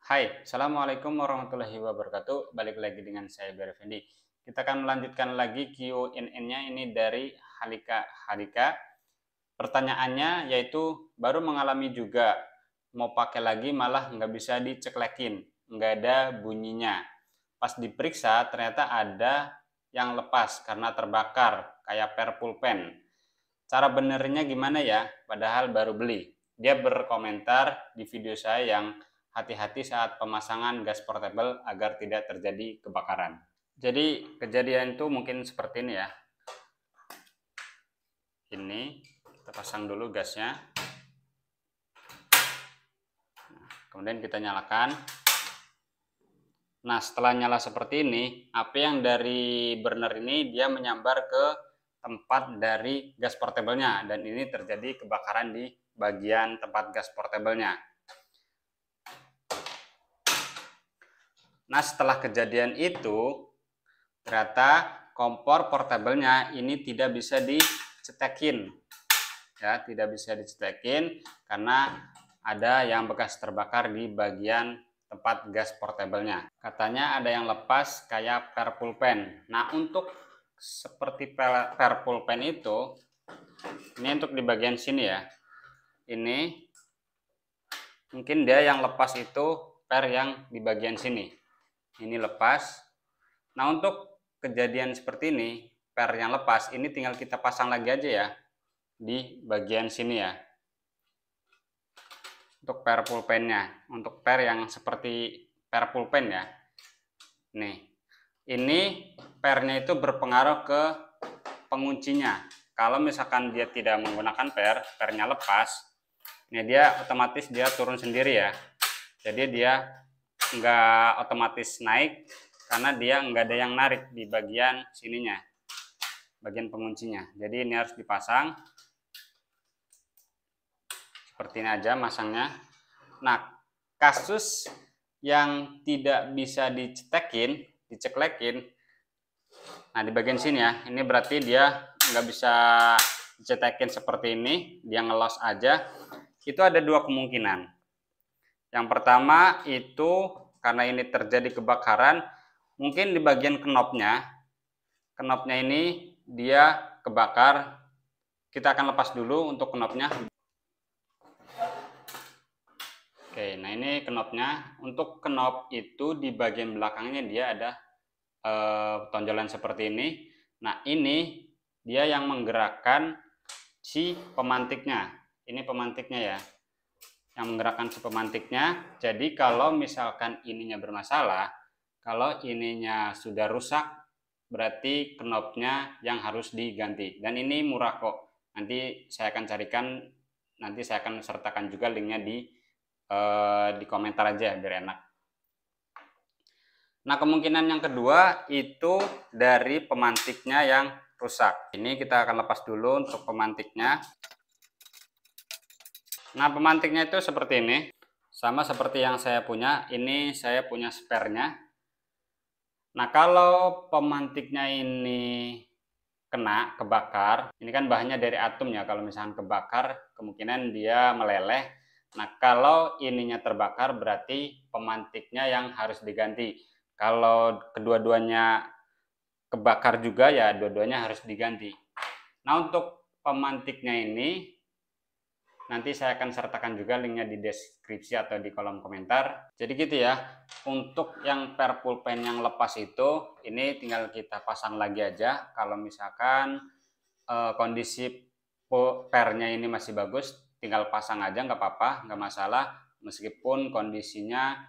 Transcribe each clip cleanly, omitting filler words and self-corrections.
Hai, Assalamualaikum warahmatullahi wabarakatuh. Balik lagi dengan saya Ber Effendi. Kita akan melanjutkan lagi Q&A-nya ini dari Halika Halika. Pertanyaannya yaitu baru mengalami juga, mau pakai lagi malah nggak bisa diceklekin, nggak ada bunyinya. Pas diperiksa ternyata ada yang lepas karena terbakar, kayak per pulpen. Cara benernya gimana ya? Padahal baru beli. Dia berkomentar di video saya yang hati-hati saat pemasangan gas portable agar tidak terjadi kebakaran. Jadi kejadian itu mungkin seperti ini ya. Ini kita pasang dulu gasnya. Kemudian kita nyalakan. Nah, setelah nyala seperti ini, api yang dari burner ini dia menyambar ke tempat dari gas portable-nya dan ini terjadi kebakaran di bagian tempat gas portable-nya. Nah, setelah kejadian itu, ternyata kompor portable-nya ini tidak bisa dicetekin. Ya, tidak bisa dicetekin karena ada yang bekas terbakar di bagian tempat gas portable-nya. Katanya ada yang lepas kayak per pulpen. Nah, untuk seperti per pulpen itu, ini untuk di bagian sini ya. Ini mungkin dia yang lepas itu per yang di bagian sini. Ini lepas. Nah, untuk kejadian seperti ini, per yang lepas ini tinggal kita pasang lagi aja ya di bagian sini ya. Untuk per pulpennya, untuk per yang seperti per pulpen ya. Nih, ini pernya itu berpengaruh ke penguncinya. Kalau misalkan dia tidak menggunakan pernya lepas, ini dia otomatis dia turun sendiri ya. Jadi dia nggak otomatis naik karena dia nggak ada yang narik di bagian sininya, bagian penguncinya. Jadi ini harus dipasang seperti ini aja masangnya. Nah, kasus yang tidak bisa diceklekin, nah di bagian sini ya, ini berarti dia nggak bisa dicetekin seperti ini, dia ngelos aja. Itu ada dua kemungkinan. Yang pertama itu karena ini terjadi kebakaran, mungkin di bagian knopnya ini dia kebakar. Kita akan lepas dulu untuk knopnya. Oke, nah ini knopnya. Untuk knop itu di bagian belakangnya dia ada tonjolan seperti ini. Nah, ini dia yang menggerakkan si pemantiknya. Ini pemantiknya ya. Yang menggerakkan si pemantiknya. Jadi kalau misalkan ininya bermasalah, kalau ininya sudah rusak, berarti knopnya yang harus diganti. Dan ini murah kok. Nanti saya akan carikan, nanti saya akan sertakan juga linknya di komentar aja biar enak. Nah, kemungkinan yang kedua itu dari pemantiknya yang rusak. Ini kita akan lepas dulu untuk pemantiknya. Nah, pemantiknya itu seperti ini. Sama seperti yang saya punya, ini saya punya spare-nya. Nah, kalau pemantiknya ini kebakar, ini kan bahannya dari atom ya, kalau misalkan kebakar, kemungkinan dia meleleh. Nah, kalau ininya terbakar, berarti pemantiknya yang harus diganti. Kalau kedua-duanya kebakar juga, ya dua-duanya harus diganti. Nah, untuk pemantiknya ini, nanti saya akan sertakan juga linknya di deskripsi atau di kolom komentar. Jadi gitu ya, untuk yang per pulpen yang lepas itu, ini tinggal kita pasang lagi aja. Kalau misalkan kondisi pernya ini masih bagus, tinggal pasang aja nggak apa-apa, nggak masalah. Meskipun kondisinya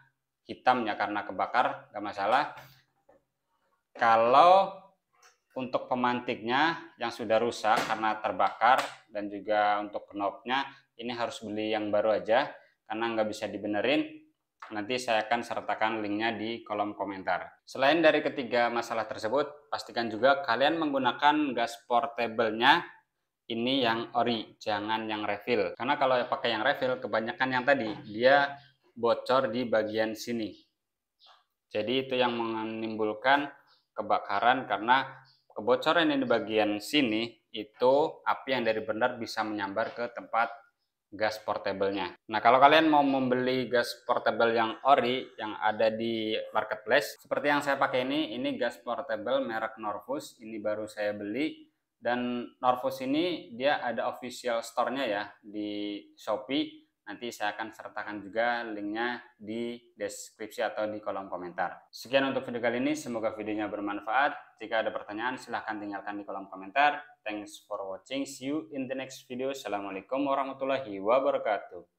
hitam ya karena kebakar, nggak masalah. Kalau untuk pemantiknya yang sudah rusak karena terbakar dan juga untuk knopnya ini harus beli yang baru aja karena nggak bisa dibenerin. Nanti saya akan sertakan linknya di kolom komentar. Selain dari ketiga masalah tersebut, pastikan juga kalian menggunakan gas portable-nya ini yang ori, jangan yang refill. Karena kalau pakai yang refill, kebanyakan yang tadi dia bocor di bagian sini. Jadi itu yang menimbulkan kebakaran karena kebocoran yang di bagian sini itu api yang dari burner bisa menyambar ke tempat gas portable-nya. Nah, kalau kalian mau membeli gas portable yang ori yang ada di marketplace seperti yang saya pakai ini gas portable merek Norvus, ini baru saya beli. Dan Norvus ini dia ada official store-nya ya di Shopee. Nanti saya akan sertakan juga linknya di deskripsi atau di kolom komentar. Sekian untuk video kali ini, semoga videonya bermanfaat. Jika ada pertanyaan silahkan tinggalkan di kolom komentar. Thanks for watching, see you in the next video. Assalamualaikum warahmatullahi wabarakatuh.